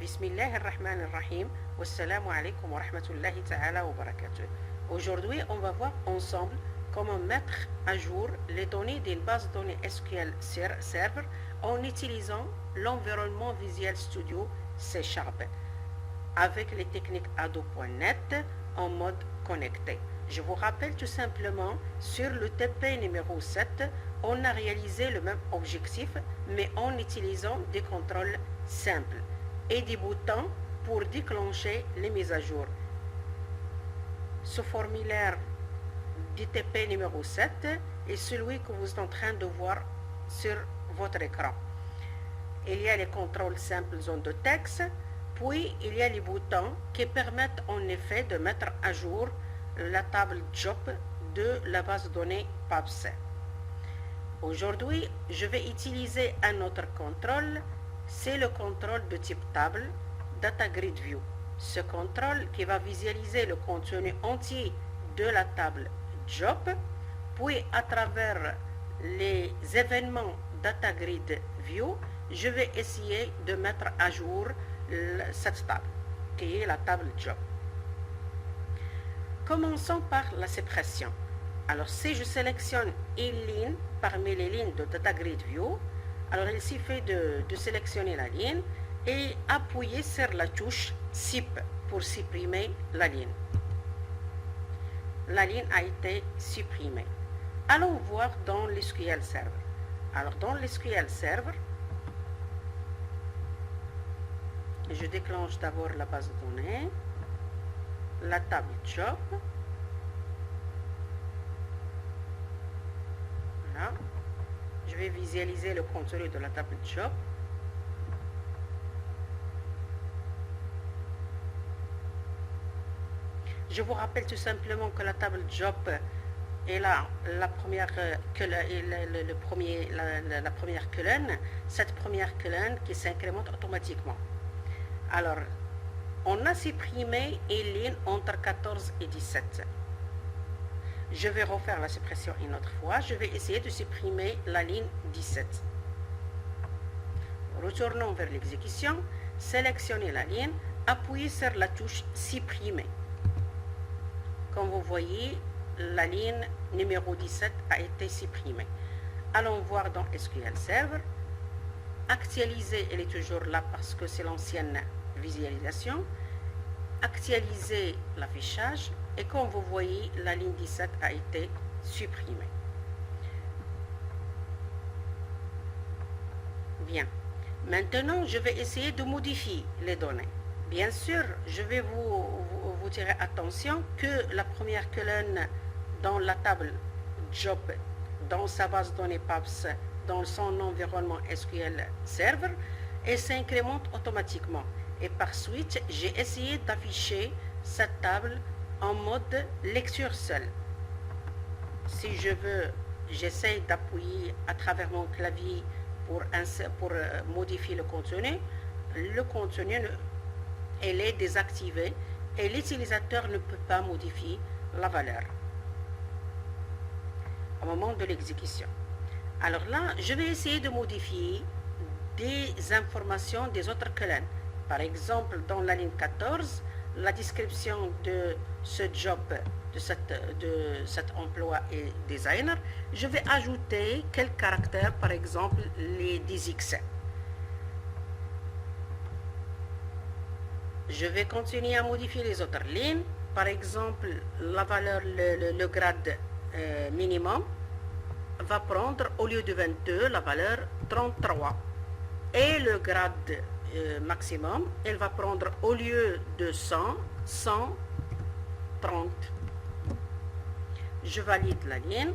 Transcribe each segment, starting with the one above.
Bismillah ar-Rahman ar-Rahim. Wassalamu alaikum wa rahmatullahi ta'ala wa barakatuh. Aujourd'hui, on va voir ensemble comment mettre à jour les données d'une base de données SQL Server en utilisant l'environnement Visual Studio C# avec les techniques Adobe.net en mode connecté. Je vous rappelle tout simplement, sur le TP numéro 7, on a réalisé le même objectif, mais en utilisant des contrôles simples et des boutons pour déclencher les mises à jour. Ce formulaire du TP numéro 7 est celui que vous êtes en train de voir sur votre écran. Il y a les contrôles simples zone de texte, puis il y a les boutons qui permettent en effet de mettre à jour la table job de la base de données PABS. Aujourd'hui, je vais utiliser un autre contrôle, c'est le contrôle de type table, Data Grid View. Ce contrôle qui va visualiser le contenu entier de la table job, puis à travers les événements Data Grid View, je vais essayer de mettre à jour cette table, qui est la table job. Commençons par la suppression. Alors, si je sélectionne une ligne parmi les lignes de Data Grid View, alors il suffit de sélectionner la ligne et appuyer sur la touche SIP pour supprimer la ligne. La ligne a été supprimée. Allons voir dans l'SQL Server. Alors, dans l'SQL Server, je déclenche d'abord la base de données, la table job. Voilà. Je vais visualiser le contenu de la table job. Je vous rappelle tout simplement que la table job est la première colonne, cette première colonne qui s'incrémente automatiquement. Alors, on a supprimé une ligne entre 14 et 17. Je vais refaire la suppression une autre fois. Je vais essayer de supprimer la ligne 17. Retournons vers l'exécution. Sélectionnez la ligne. Appuyez sur la touche supprimer. Comme vous voyez, la ligne numéro 17 a été supprimée. Allons voir dans SQL Server. Actualiser, elle est toujours là parce que c'est l'ancienne visualisation. Actualiser l'affichage et comme vous voyez, la ligne 17 a été supprimée. Bien. Maintenant, je vais essayer de modifier les données. Bien sûr, je vais vous tirer attention que la première colonne dans la table job, dans sa base de données PABS, dans son environnement SQL Server, elle s'incrémente automatiquement. Et par suite, j'ai essayé d'afficher cette table en mode lecture seule. Si je veux, j'essaie d'appuyer à travers mon clavier pour modifier le contenu elle est désactivée et l'utilisateur ne peut pas modifier la valeur au moment de l'exécution. Alors là, je vais essayer de modifier des informations des autres colonnes. Par exemple, dans la ligne 14, la description de ce job, de cet emploi et designer, je vais ajouter quelques caractères, par exemple les 10x. Je vais continuer à modifier les autres lignes. Par exemple, la valeur, le grade minimum va prendre au lieu de 22 la valeur 33. Et le grade maximum, elle va prendre au lieu de 100, 130. Je valide la ligne.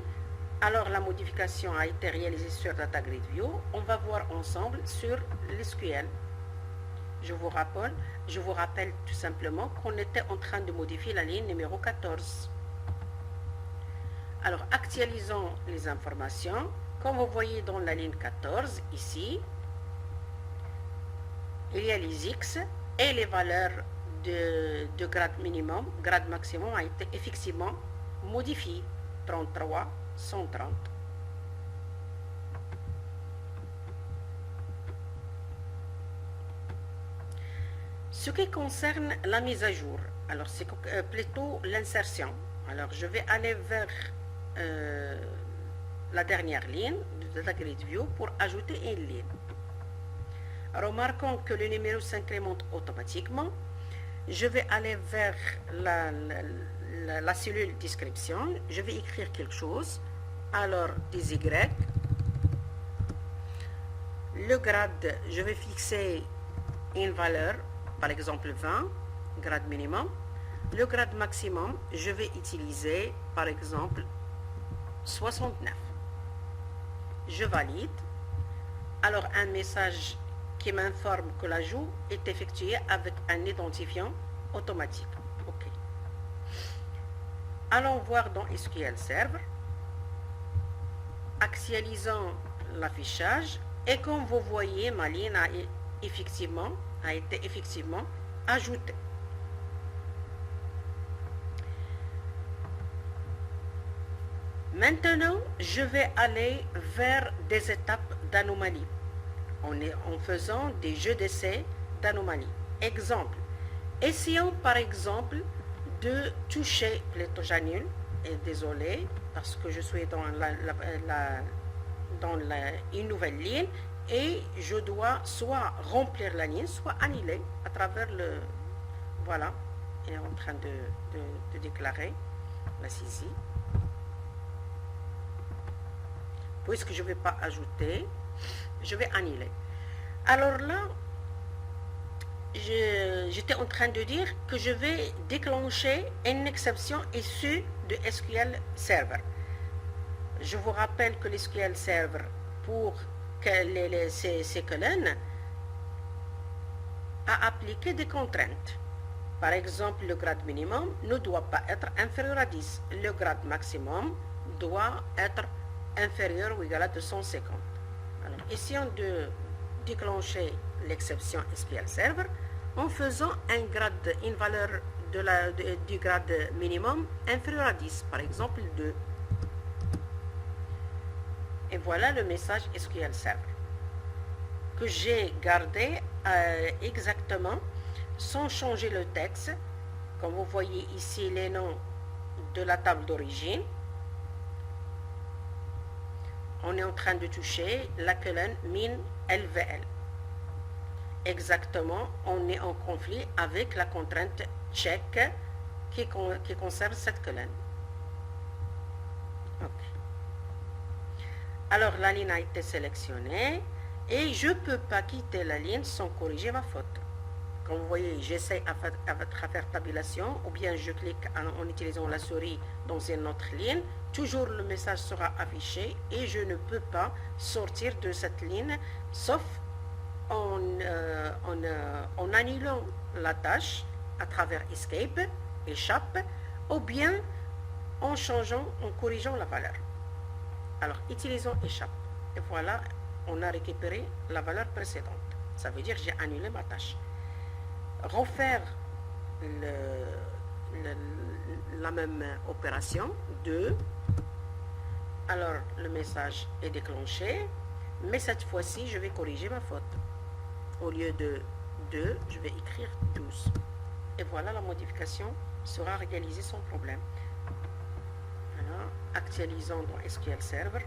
Alors la modification a été réalisée sur Data Grid View. On va voir ensemble sur l'SQL. Je vous rappelle tout simplement qu'on était en train de modifier la ligne numéro 14. Alors actualisons les informations. Comme vous voyez dans la ligne 14, ici, il y a les X et les valeurs de grade minimum, grade maximum a été effectivement modifié. 33, 130. Ce qui concerne la mise à jour, alors c'est plutôt l'insertion. Alors je vais aller vers la dernière ligne de la grid view pour ajouter une ligne. Remarquons que le numéro s'incrémente automatiquement. Je vais aller vers la cellule description. Je vais écrire quelque chose. Alors des Y. Le grade, je vais fixer une valeur, par exemple 20, grade minimum. Le grade maximum, je vais utiliser par exemple 69. Je valide. Alors un message qui m'informe que l'ajout est effectué avec un identifiant automatique. OK. Allons voir dans SQL Server. Actualisons l'affichage et comme vous voyez, ma ligne a été effectivement ajoutée. Maintenant, je vais aller vers des étapes d'anomalie en faisant des jeux d'essai d'anomalie. Exemple, essayons par exemple de toucher, plutôt j'annule, et désolé parce que je suis dans une nouvelle ligne et je dois soit remplir la ligne, soit annuler à travers le... Voilà, il est en train de déclarer la saisie. Puisque je ne vais pas ajouter, je vais annuler. Alors là, j'étais en train de dire que je vais déclencher une exception issue de SQL Server. Je vous rappelle que l'SQL Server, pour que ces colonnes, a appliqué des contraintes. Par exemple, le grade minimum ne doit pas être inférieur à 10. Le grade maximum doit être inférieur ou égal à 250. Alors, essayons de déclencher l'exception SQL Server en faisant une valeur du grade minimum inférieur à 10, par exemple 2. Et voilà le message SQL Server que j'ai gardé exactement sans changer le texte. Comme vous voyez ici les noms de la table d'origine. On est en train de toucher la colonne min LVL. Exactement, on est en conflit avec la contrainte check qui concerne cette colonne. Okay. Alors la ligne a été sélectionnée et je ne peux pas quitter la ligne sans corriger ma faute. Comme vous voyez, j'essaie à faire tabulation ou bien je clique en utilisant la souris dans une autre ligne. Toujours le message sera affiché et je ne peux pas sortir de cette ligne sauf en annulant la tâche à travers Escape, échappe, ou bien en corrigeant la valeur. Alors, utilisons échappe. Et voilà, on a récupéré la valeur précédente. Ça veut dire que j'ai annulé ma tâche. Refaire la même opération, 2. Alors, le message est déclenché, mais cette fois-ci, je vais corriger ma faute. Au lieu de 2, je vais écrire 12. Et voilà, la modification sera réalisée sans problème. Voilà, actualisons dans SQL Server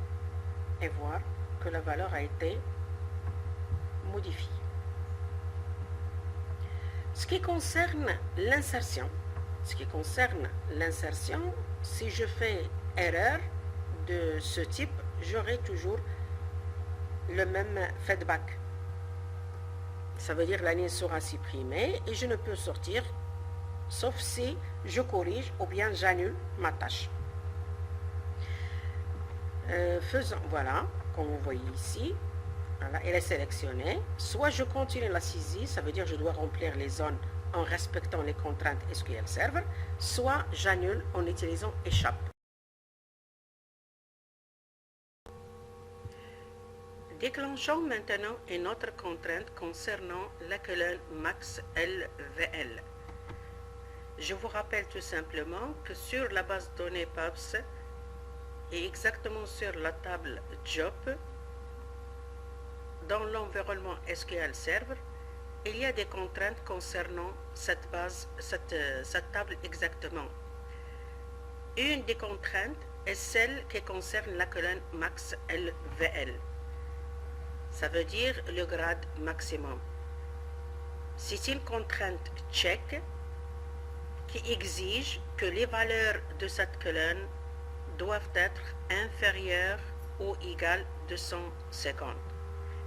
et voir que la valeur a été modifiée. Ce qui concerne l'insertion, si je fais erreur de ce type, j'aurai toujours le même feedback. Ça veut dire la ligne sera supprimée et je ne peux sortir sauf si je corrige ou bien j'annule ma tâche. Voilà, comme vous voyez ici, voilà, elle est sélectionnée. Soit je continue la saisie, ça veut dire que je dois remplir les zones en respectant les contraintes SQL Server, soit j'annule en utilisant échappe. Déclenchons maintenant une autre contrainte concernant la colonne max LVL. Je vous rappelle tout simplement que sur la base de données PABS et exactement sur la table Job, dans l'environnement SQL Server, il y a des contraintes concernant cette table exactement. Une des contraintes est celle qui concerne la colonne max LVL. Ça veut dire le grade maximum. C'est une contrainte check qui exige que les valeurs de cette colonne doivent être inférieures ou égales à 250.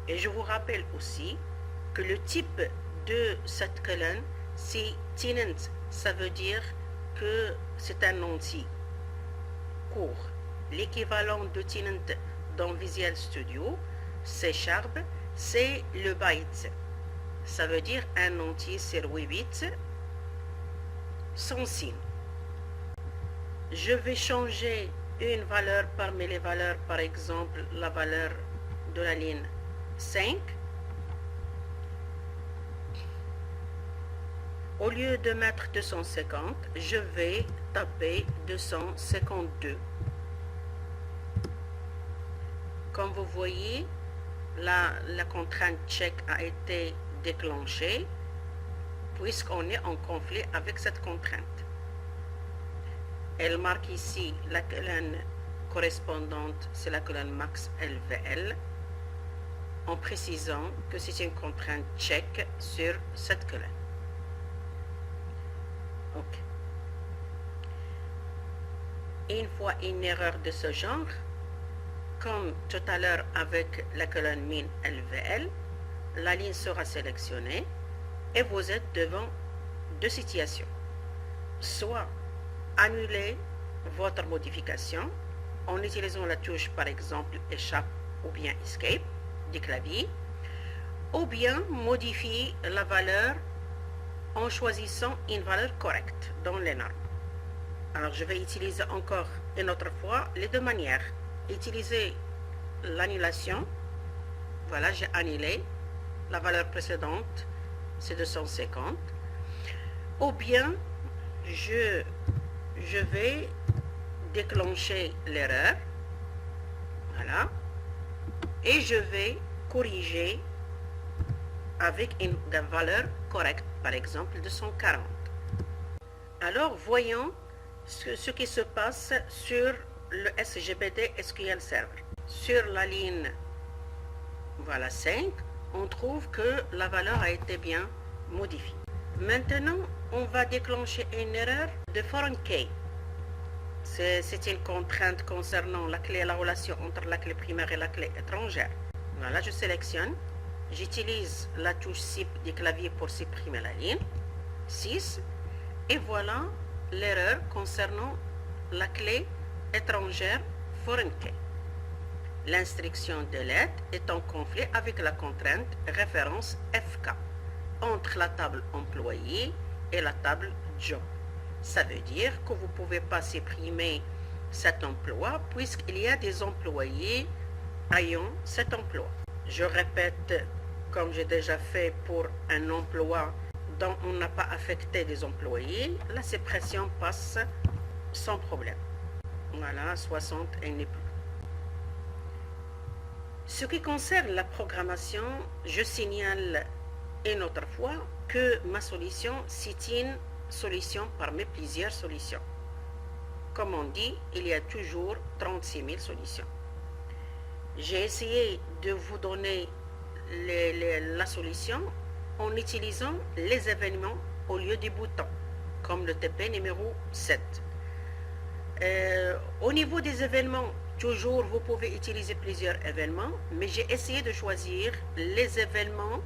Et je vous rappelle aussi que le type de cette colonne, c'est tenant. Ça veut dire que c'est un entier court. L'équivalent de tenant dans Visual Studio, C#, c'est le byte. Ça veut dire un entier sur 8 bits sans signe. Je vais changer une valeur parmi les valeurs, par exemple la valeur de la ligne 5. Au lieu de mettre 250, je vais taper 252. Comme vous voyez, la contrainte check a été déclenchée puisqu'on est en conflit avec cette contrainte. Elle marque ici la colonne correspondante, c'est la colonne max LVL, en précisant que c'est une contrainte check sur cette colonne. Ok. Une fois une erreur de ce genre, comme tout à l'heure avec la colonne min LVL, la ligne sera sélectionnée et vous êtes devant deux situations. Soit annuler votre modification en utilisant la touche par exemple échappe ou bien escape du clavier, ou bien modifier la valeur en choisissant une valeur correcte dans les normes. Alors je vais utiliser encore une autre fois les deux manières. Utiliser l'annulation. Voilà, j'ai annulé. La valeur précédente, c'est 250. Ou bien, je vais déclencher l'erreur. Voilà. Et je vais corriger avec une valeur correcte, par exemple 240. Alors, voyons ce qui se passe sur le SGBD SQL Server. Sur la ligne voilà, 5, on trouve que la valeur a été bien modifiée. Maintenant, on va déclencher une erreur de foreign key. C'est une contrainte concernant la relation entre la clé primaire et la clé étrangère. Voilà, je sélectionne. J'utilise la touche SIP du clavier pour supprimer la ligne 6. Et voilà l'erreur concernant la clé étrangère foreign key. L'instruction delete est en conflit avec la contrainte référence FK entre la table employé et la table job. Ça veut dire que vous ne pouvez pas supprimer cet emploi puisqu'il y a des employés ayant cet emploi. Je répète, comme j'ai déjà fait pour un emploi dont on n'a pas affecté des employés, la suppression passe sans problème. Voilà, 60 et n'est plus. Ce qui concerne la programmation, je signale une autre fois que ma solution, c'est une solution parmi plusieurs solutions. Comme on dit, il y a toujours 36 000 solutions. J'ai essayé de vous donner la solution en utilisant les événements au lieu des boutons, comme le TP numéro 7. Au niveau des événements, toujours vous pouvez utiliser plusieurs événements, mais j'ai essayé de choisir les événements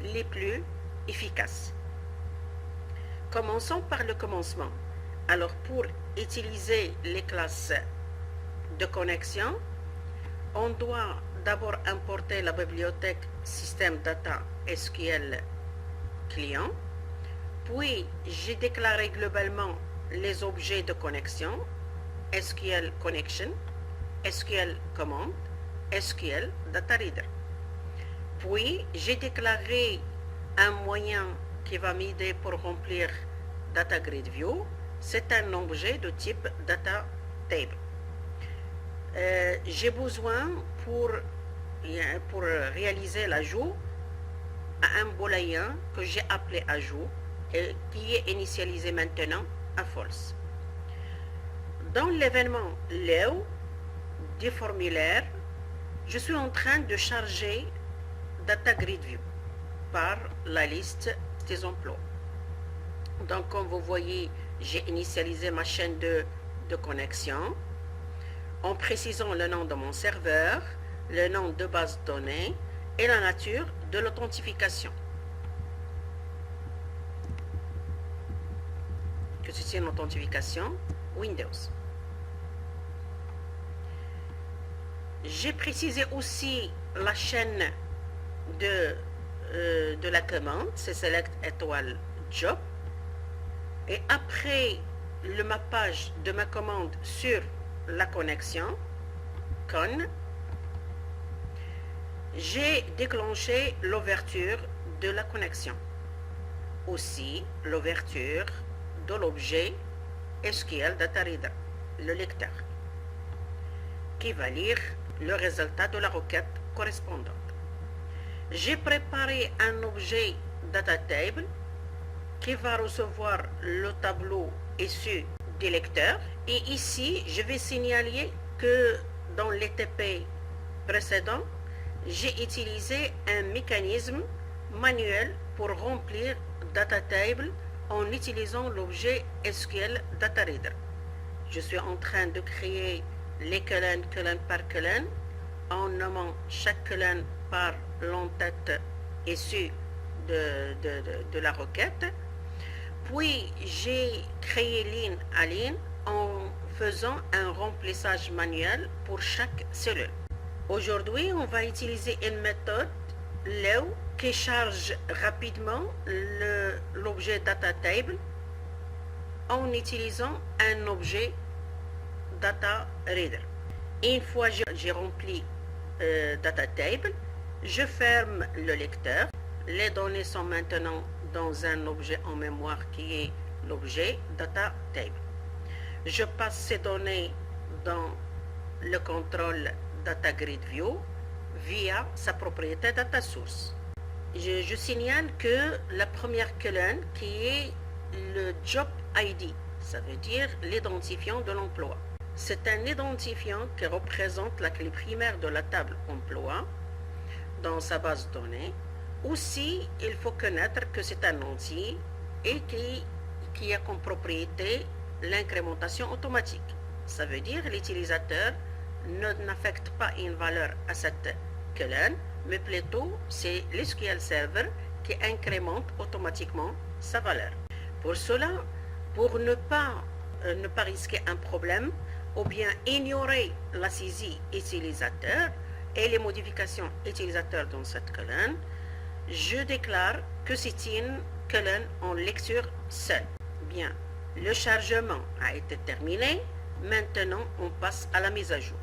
les plus efficaces. Commençons par le commencement. Alors pour utiliser les classes de connexion, on doit d'abord importer la bibliothèque System Data SQL Client, puis j'ai déclaré globalement les objets de connexion, SQL Connection, SQL Command, SQL Data Reader. Puis j'ai déclaré un moyen qui va m'aider pour remplir Data Grid View. C'est un objet de type Data Table. J'ai besoin pour réaliser l'ajout à un booléen que j'ai appelé ajout et qui est initialisé maintenant à false. Dans l'événement Léo du formulaire, je suis en train de charger Data Grid View par la liste des emplois. Donc, comme vous voyez, j'ai initialisé ma chaîne de connexion en précisant le nom de mon serveur, le nom de base de données et la nature de l'authentification. Que ceci est une authentification Windows. J'ai précisé aussi la chaîne de la commande, c'est Select étoile Job. Et après le mappage de ma commande sur la connexion, CON, j'ai déclenché l'ouverture de la connexion. Aussi l'ouverture de l'objet SQL Data Reader, le lecteur, qui va lire le résultat de la requête correspondante. J'ai préparé un objet Data Table qui va recevoir le tableau issu des lecteurs. Et ici, je vais signaler que dans l'ETP précédent, j'ai utilisé un mécanisme manuel pour remplir Data Table en utilisant l'objet SQL Data Reader. Je suis en train de créer les colonnes par colonne en nommant chaque colonne par l'entête issue de la requête. Puis j'ai créé ligne à ligne en faisant un remplissage manuel pour chaque cellule. Aujourd'hui, on va utiliser une méthode Leo qui charge rapidement l'objet Data Table en utilisant un objet Data Reader. Une fois que j'ai rempli Data Table, je ferme le lecteur. Les données sont maintenant dans un objet en mémoire qui est l'objet Data Table. Je passe ces données dans le contrôle Data Grid View via sa propriété Data Source. Je signale que la première colonne qui est le Job ID, ça veut dire l'identifiant de l'emploi. C'est un identifiant qui représente la clé primaire de la table emploi dans sa base de données. Aussi, il faut connaître que c'est un entier et qui a comme propriété l'incrémentation automatique. Ça veut dire que l'utilisateur n'affecte pas une valeur à cette colonne, mais plutôt c'est l'SQL Server qui incrémente automatiquement sa valeur. Pour cela, pour ne pas risquer un problème ou bien ignorer la saisie utilisateur et les modifications utilisateurs dans cette colonne, je déclare que c'est une colonne en lecture seule. Bien, le chargement a été terminé. Maintenant, on passe à la mise à jour.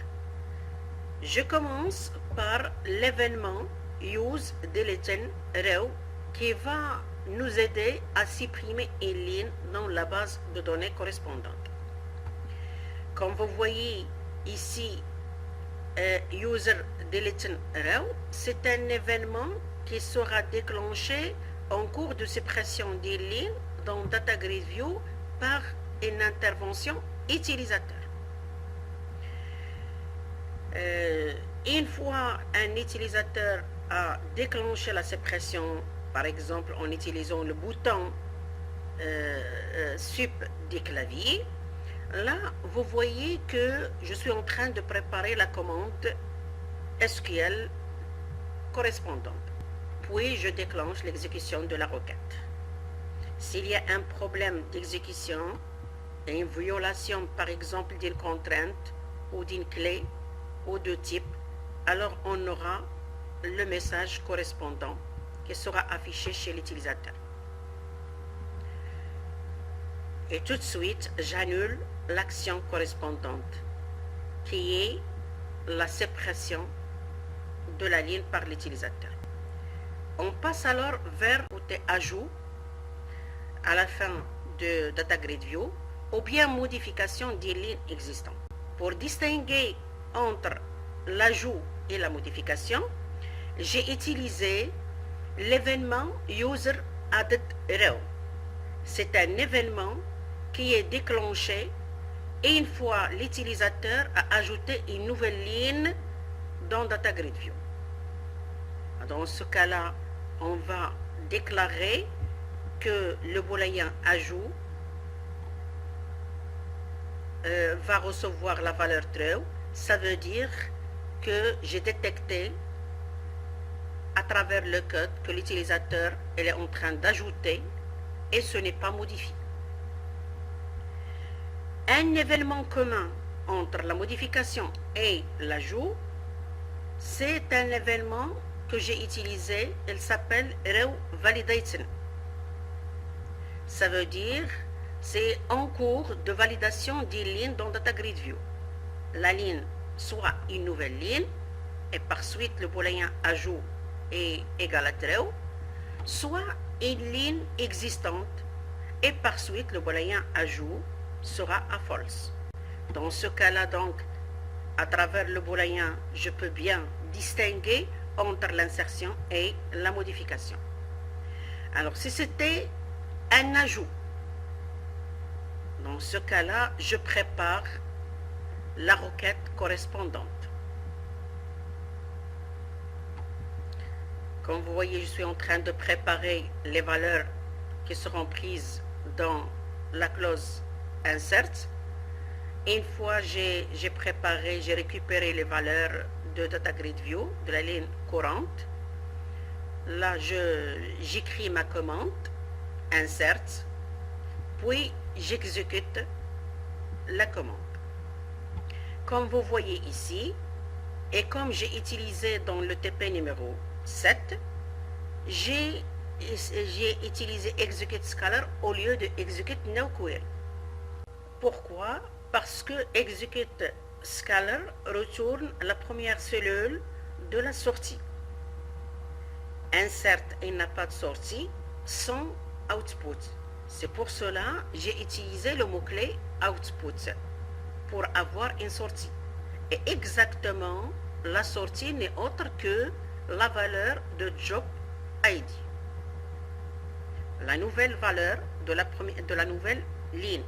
Je commence par l'événement Use Deleting Row qui va nous aider à supprimer une ligne dans la base de données correspondante. Comme vous voyez ici, User Deleting Row, c'est un événement qui sera déclenché en cours de suppression des lignes dans Data Grid View par une intervention utilisateur. Une fois un utilisateur a déclenché la suppression, par exemple en utilisant le bouton sup des claviers, là vous voyez que je suis en train de préparer la commande SQL correspondante. Puis je déclenche l'exécution de la requête. S'il y a un problème d'exécution, une violation par exemple d'une contrainte ou d'une clé ou de type, alors on aura le message correspondant qui sera affiché chez l'utilisateur. Et tout de suite, j'annule l'action correspondante qui est la suppression de la ligne par l'utilisateur. On passe alors vers côté ajout à la fin de Data Grid View ou bien modification des lignes existantes. Pour distinguer entre l'ajout et la modification, j'ai utilisé l'événement user added row. C'est un événement qui est déclenché et une fois l'utilisateur a ajouté une nouvelle ligne dans Data Grid View. Dans ce cas-là, on va déclarer que le booléen ajout va recevoir la valeur true. Ça veut dire que j'ai détecté à travers le code que l'utilisateur est en train d'ajouter et ce n'est pas modifié. Un événement commun entre la modification et l'ajout, c'est un événement que j'ai utilisé, il s'appelle Row Validation. Ça veut dire c'est en cours de validation d'une ligne dans Data Grid View. La ligne soit une nouvelle ligne et par suite le booléen ajout est égal à true, soit une ligne existante et par suite le booléen ajout sera à false. Dans ce cas-là donc, à travers le booléen, je peux bien distinguer entre l'insertion et la modification. Alors si c'était un ajout, dans ce cas-là, je prépare la requête correspondante. Comme vous voyez, je suis en train de préparer les valeurs qui seront prises dans la clause insert. Une fois j'ai préparé, j'ai récupéré les valeurs de Data Grid View, de la ligne courante. Là, j'écris ma commande, insert, puis j'exécute la commande. Comme vous voyez ici, et comme j'ai utilisé dans le TP numéro 7, j'ai utilisé execute scalar au lieu de execute noQuery. Pourquoi? Parce que execute scalar retourne la première cellule de la sortie. Insert, il n'a pas de sortie sans output. C'est pour cela que j'ai utilisé le mot-clé output pour avoir une sortie. Et exactement, la sortie n'est autre que la valeur de job ID. La nouvelle valeur de la nouvelle ligne.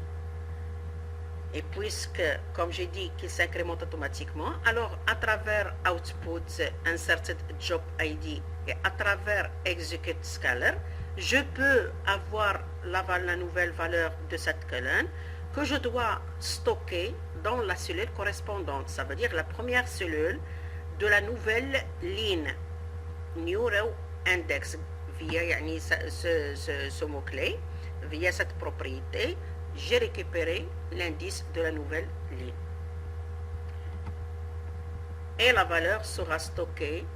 Et puisque, comme j'ai dit, qu'il s'incrémente automatiquement, alors à travers output inserted job ID et à travers execute scalar, je peux avoir la nouvelle valeur de cette colonne que je dois stocker dans la cellule correspondante. Ça veut dire la première cellule de la nouvelle ligne new row index via ce mot-clé, via cette propriété. J'ai récupéré l'indice de la nouvelle ligne. Et la valeur sera stockée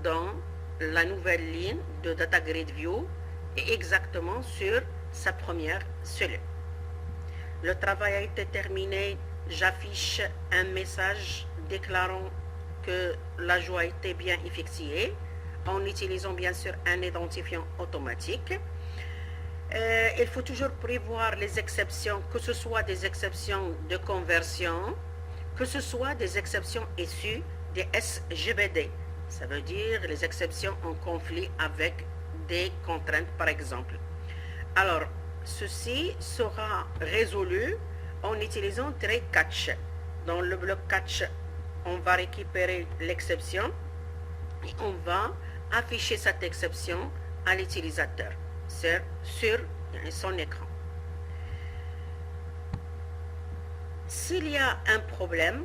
dans la nouvelle ligne de Data Grid View et exactement sur sa première cellule. Le travail a été terminé. J'affiche un message déclarant que l'ajout a été bien effectué en utilisant bien sûr un identifiant automatique. Il faut toujours prévoir les exceptions, que ce soit des exceptions de conversion, que ce soit des exceptions issues des SGBD. Ça veut dire les exceptions en conflit avec des contraintes par exemple. Alors, ceci sera résolu en utilisant -catch. Dans le bloc catch, on va récupérer l'exception et on va afficher cette exception à l'utilisateur sur son écran. S'il y a un problème,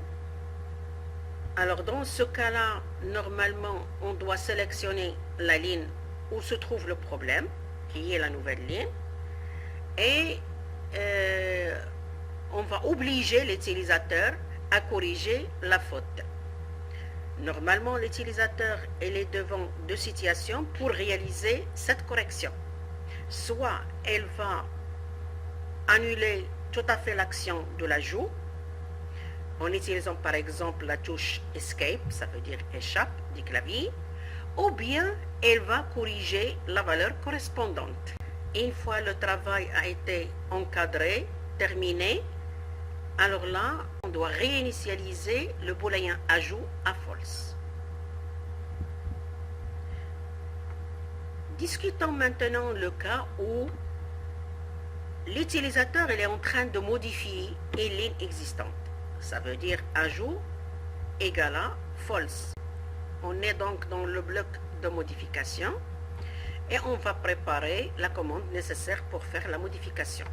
alors dans ce cas-là, normalement, on doit sélectionner la ligne où se trouve le problème, qui est la nouvelle ligne, et on va obliger l'utilisateur à corriger la faute. Normalement, l'utilisateur est devant deux situations pour réaliser cette correction. Soit elle va annuler tout à fait l'action de l'ajout en utilisant par exemple la touche Escape, ça veut dire échappe du clavier, ou bien elle va corriger la valeur correspondante. Une fois le travail a été encadré, terminé, alors là, on doit réinitialiser le booléen ajout à false. Discutons maintenant le cas où l'utilisateur est en train de modifier une ligne existante. Ça veut dire ajout égale à false. On est donc dans le bloc de modification et on va préparer la commande nécessaire pour faire la modification.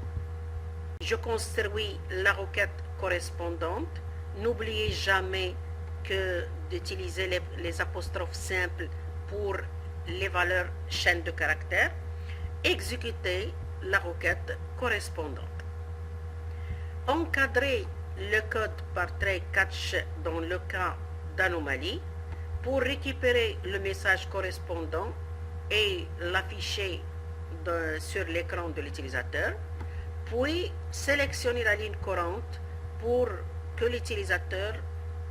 Je construis la requête correspondante. N'oubliez jamais d'utiliser les apostrophes simples pour les valeurs chaîne de caractères. Exécutez la requête correspondante. Encadrez le code par trait catch dans le cas d'anomalie pour récupérer le message correspondant et l'afficher sur l'écran de l'utilisateur, puis sélectionnez la ligne courante pour que l'utilisateur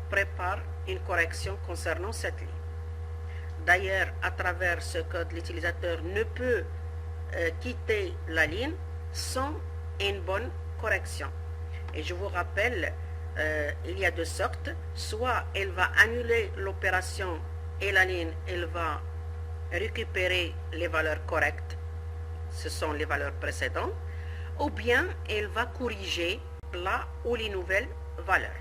prépare une correction concernant cette ligne. D'ailleurs, à travers ce code, l'utilisateur ne peut quitter la ligne sans une bonne correction. Et je vous rappelle, il y a deux sortes. Soit elle va annuler l'opération et la ligne, elle va récupérer les valeurs correctes, ce sont les valeurs précédentes, ou bien elle va corriger là où les nouvelles valeurs.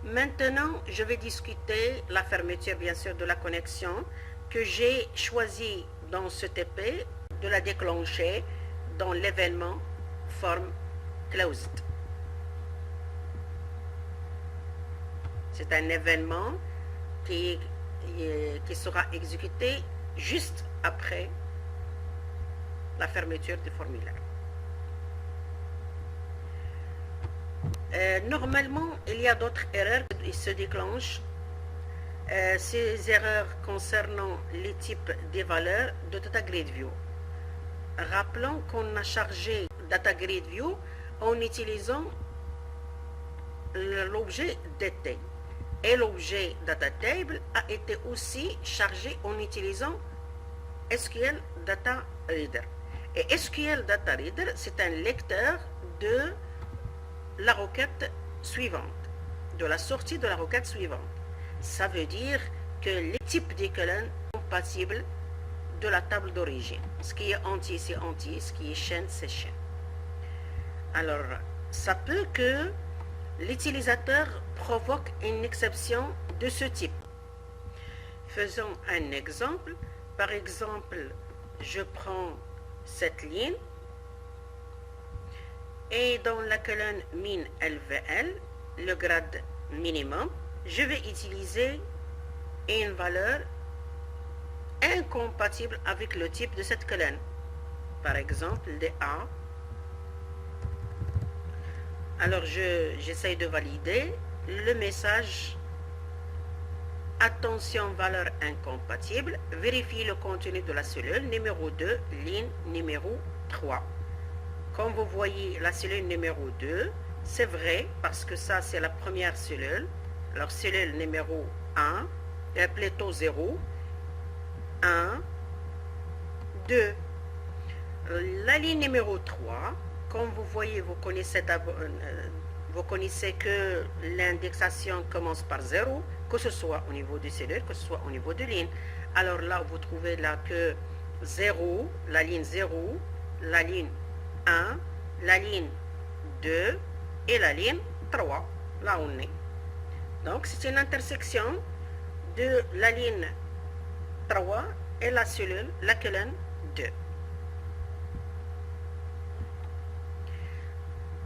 Maintenant, je vais discuter la fermeture, bien sûr, de la connexion que j'ai choisi dans ce TP de la déclencher dans l'événement form closed. C'est un événement qui sera exécuté juste après la fermeture du formulaire. Normalement, il y a d'autres erreurs qui se déclenchent. Ces erreurs concernant les types des valeurs de DataGridView. Rappelons qu'on a chargé DataGridView en utilisant l'objet DT. Et l'objet DataTable a été aussi chargé en utilisant SQL Data Reader. Et SQL Data Reader, c'est un lecteur de la requête suivante, de la sortie de la requête suivante. Ça veut dire que les types des colonnes sont compatibles de la table d'origine. Ce qui est entier, c'est entier. Ce qui est chaîne, c'est chaîne. Alors, ça peut que l'utilisateur provoque une exception de ce type. Faisons un exemple. Par exemple, je prends cette ligne et dans la colonne min LVL, le grade minimum, je vais utiliser une valeur incompatible avec le type de cette colonne. Par exemple, des A. Alors, j'essaye de valider le message. Attention, valeur incompatible. Vérifiez le contenu de la cellule numéro 2, ligne numéro 3. Comme vous voyez, la cellule numéro 2, c'est vrai parce que ça, c'est la première cellule. Alors, cellule numéro 1, plutôt 0, 1, 2. La ligne numéro 3, comme vous voyez, vous connaissez que l'indexation commence par 0, que ce soit au niveau de cellule, que ce soit au niveau de ligne. Alors là, vous trouvez là que 0, la ligne 0, la ligne 1, la ligne 2 et la ligne 3. Là, on est. Donc, c'est une intersection de la ligne 3 et la cellule, la colonne 2.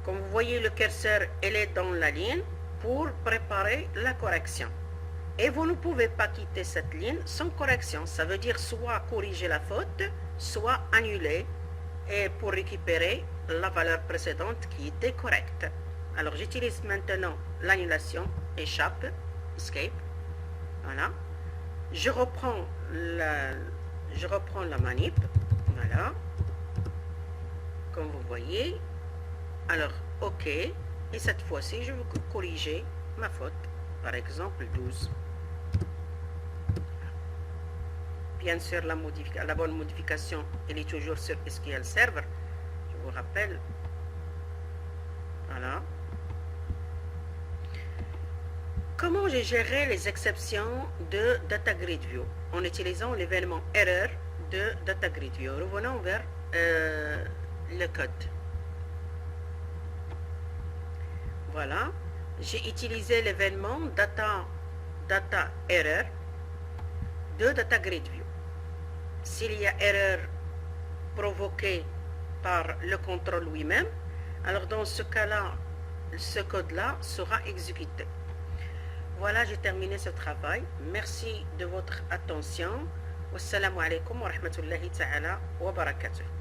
Comme vous voyez, le curseur, il est dans la ligne pour préparer la correction. Et vous ne pouvez pas quitter cette ligne sans correction. Ça veut dire soit corriger la faute, soit annuler et pour récupérer la valeur précédente qui était correcte. Alors, j'utilise maintenant l'annulation, échappe, escape. Voilà. Je reprends la manip. Voilà. Comme vous voyez. Alors, OK. Et cette fois-ci, je vais corriger ma faute. Par exemple, 12. Bien sûr, la bonne modification, elle est toujours sur SQL Server. Je vous rappelle. Voilà. Comment j'ai géré les exceptions de DataGridView en utilisant l'événement erreur de Data Grid View. Revenons vers le code. Voilà, j'ai utilisé l'événement data error de Data Grid View. S'il y a erreur provoquée par le contrôle lui-même, alors dans ce cas-là, ce code-là sera exécuté. Voilà, j'ai terminé ce travail. Merci de votre attention. Wassalamu alaikum wa rahmatullahi ta'ala wa barakatuh.